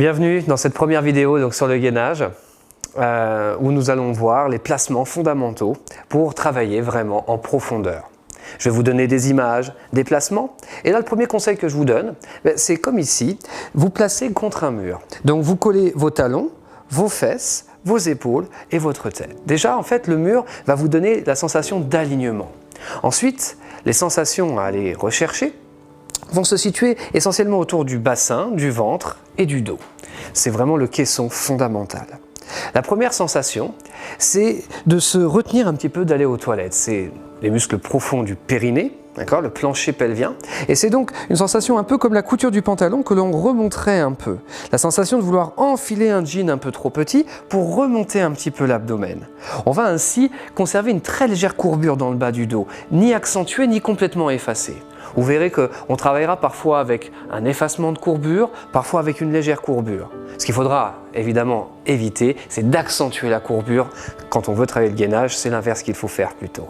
Bienvenue dans cette première vidéo donc, sur le gainage où nous allons voir les placements fondamentaux pour travailler vraiment en profondeur. Je vais vous donner des images, des placements et là le premier conseil que je vous donne, c'est comme ici, vous placez contre un mur. Donc vous collez vos talons, vos fesses, vos épaules et votre tête. Déjà en fait le mur va vous donner la sensation d'alignement. Ensuite les sensations à aller rechercher vont se situer essentiellement autour du bassin, du ventre et du dos. C'est vraiment le caisson fondamental. La première sensation, c'est de se retenir un petit peu d'aller aux toilettes. C'est les muscles profonds du périnée, le plancher pelvien. Et c'est donc une sensation un peu comme la couture du pantalon que l'on remonterait un peu. La sensation de vouloir enfiler un jean un peu trop petit pour remonter un petit peu l'abdomen. On va ainsi conserver une très légère courbure dans le bas du dos, ni accentuée ni complètement effacée. Vous verrez qu'on travaillera parfois avec un effacement de courbure, parfois avec une légère courbure. Ce qu'il faudra évidemment éviter, c'est d'accentuer la courbure. Quand on veut travailler le gainage, c'est l'inverse qu'il faut faire plutôt.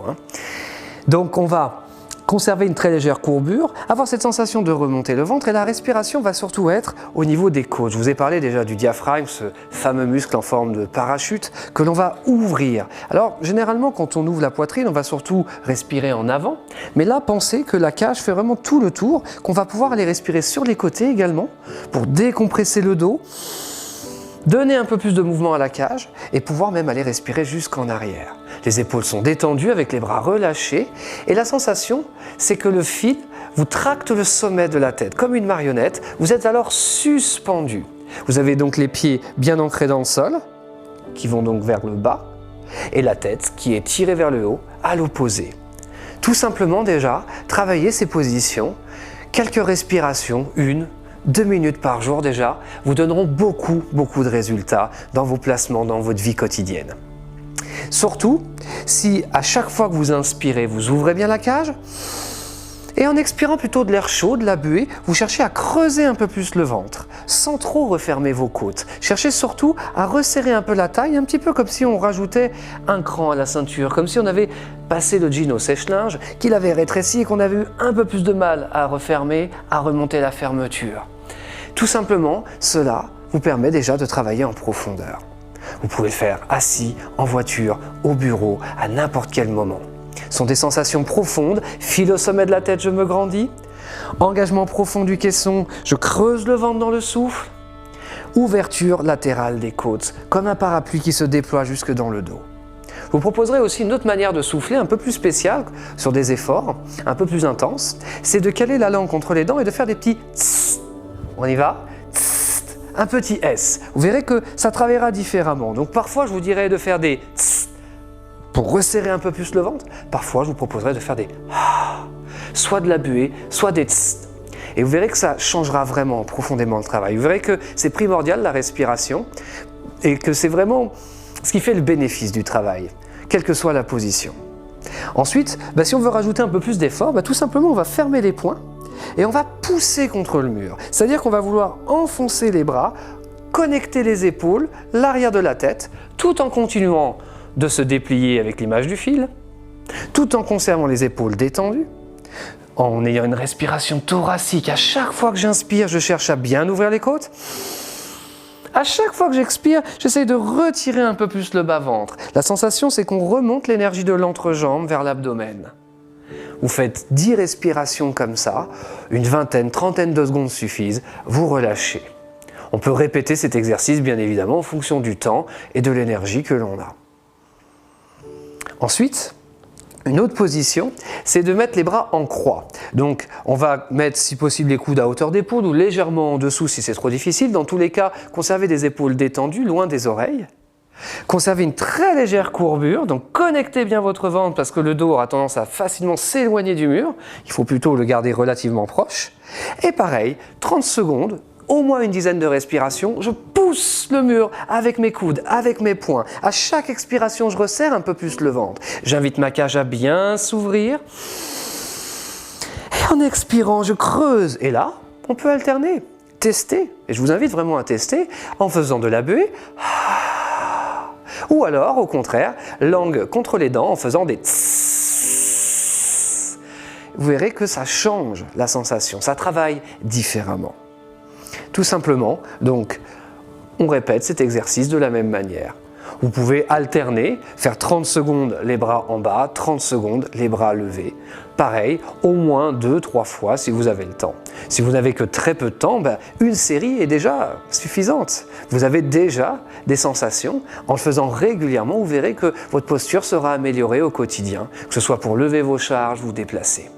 Donc on va conserver une très légère courbure, avoir cette sensation de remonter le ventre et la respiration va surtout être au niveau des côtes. Je vous ai parlé déjà du diaphragme, ce fameux muscle en forme de parachute que l'on va ouvrir. Alors généralement quand on ouvre la poitrine, on va surtout respirer en avant, mais là pensez que la cage fait vraiment tout le tour, qu'on va pouvoir aller respirer sur les côtés également pour décompresser le dos, donner un peu plus de mouvement à la cage et pouvoir même aller respirer jusqu'en arrière. Les épaules sont détendues avec les bras relâchés et la sensation, c'est que le fil vous tracte le sommet de la tête comme une marionnette. Vous êtes alors suspendu. Vous avez donc les pieds bien ancrés dans le sol, qui vont donc vers le bas, et la tête qui est tirée vers le haut, à l'opposé. Tout simplement déjà, travailler ces positions, quelques respirations, 1-2 minutes par jour déjà, vous donneront beaucoup de résultats dans vos placements, dans votre vie quotidienne. Surtout, si à chaque fois que vous inspirez, vous ouvrez bien la cage, et en expirant plutôt de l'air chaud, de la buée, vous cherchez à creuser un peu plus le ventre, sans trop refermer vos côtes. Cherchez surtout à resserrer un peu la taille, un petit peu comme si on rajoutait un cran à la ceinture, comme si on avait passé le jean au sèche-linge, qu'il avait rétréci et qu'on avait eu un peu plus de mal à refermer, à remonter la fermeture. Tout simplement, cela vous permet déjà de travailler en profondeur. Vous pouvez le faire assis, en voiture, au bureau, à n'importe quel moment. Ce sont des sensations profondes, fil au sommet de la tête, je me grandis, engagement profond du caisson, je creuse le ventre dans le souffle, ouverture latérale des côtes, comme un parapluie qui se déploie jusque dans le dos. Je vous proposerai aussi une autre manière de souffler, un peu plus spéciale, sur des efforts, un peu plus intenses, c'est de caler la langue contre les dents et de faire des petits tss. On y va? Un petit S. Vous verrez que ça travaillera différemment. Donc parfois je vous dirais de faire des tss pour resserrer un peu plus le ventre. Parfois je vous proposerai de faire des soit de la buée, soit des tss. Et vous verrez que ça changera vraiment profondément le travail. Vous verrez que c'est primordial la respiration et que c'est vraiment ce qui fait le bénéfice du travail, quelle que soit la position. Ensuite, si on veut rajouter un peu plus d'effort, tout simplement on va fermer les poings et on va pousser contre le mur. C'est-à-dire qu'on va vouloir enfoncer les bras, connecter les épaules, l'arrière de la tête, tout en continuant de se déplier avec l'image du fil, tout en conservant les épaules détendues, en ayant une respiration thoracique. À chaque fois que j'inspire, je cherche à bien ouvrir les côtes. À chaque fois que j'expire, j'essaye de retirer un peu plus le bas-ventre. La sensation, c'est qu'on remonte l'énergie de l'entrejambe vers l'abdomen. Vous faites 10 respirations comme ça, une vingtaine, trentaine de secondes suffisent, vous relâchez. On peut répéter cet exercice bien évidemment en fonction du temps et de l'énergie que l'on a. Ensuite, une autre position, c'est de mettre les bras en croix. Donc on va mettre si possible les coudes à hauteur d'épaule ou légèrement en dessous si c'est trop difficile. Dans tous les cas, conservez des épaules détendues, loin des oreilles. Conservez une très légère courbure, donc connectez bien votre ventre parce que le dos aura tendance à facilement s'éloigner du mur. Il faut plutôt le garder relativement proche. Et pareil, 30 secondes, au moins une dizaine de respirations, je pousse le mur avec mes coudes, avec mes poings. À chaque expiration, je resserre un peu plus le ventre. J'invite ma cage à bien s'ouvrir. Et en expirant, je creuse. Et là, on peut alterner, tester. Et je vous invite vraiment à tester en faisant de la buée. Ou alors, au contraire, langue contre les dents en faisant des tss. Vous verrez que ça change la sensation, ça travaille différemment. Tout simplement, donc, on répète cet exercice de la même manière. Vous pouvez alterner, faire 30 secondes les bras en bas, 30 secondes les bras levés. Pareil, au moins 2-3 fois si vous avez le temps. Si vous n'avez que très peu de temps, une série est déjà suffisante. Vous avez déjà des sensations. En le faisant régulièrement, vous verrez que votre posture sera améliorée au quotidien, que ce soit pour lever vos charges, vous déplacer.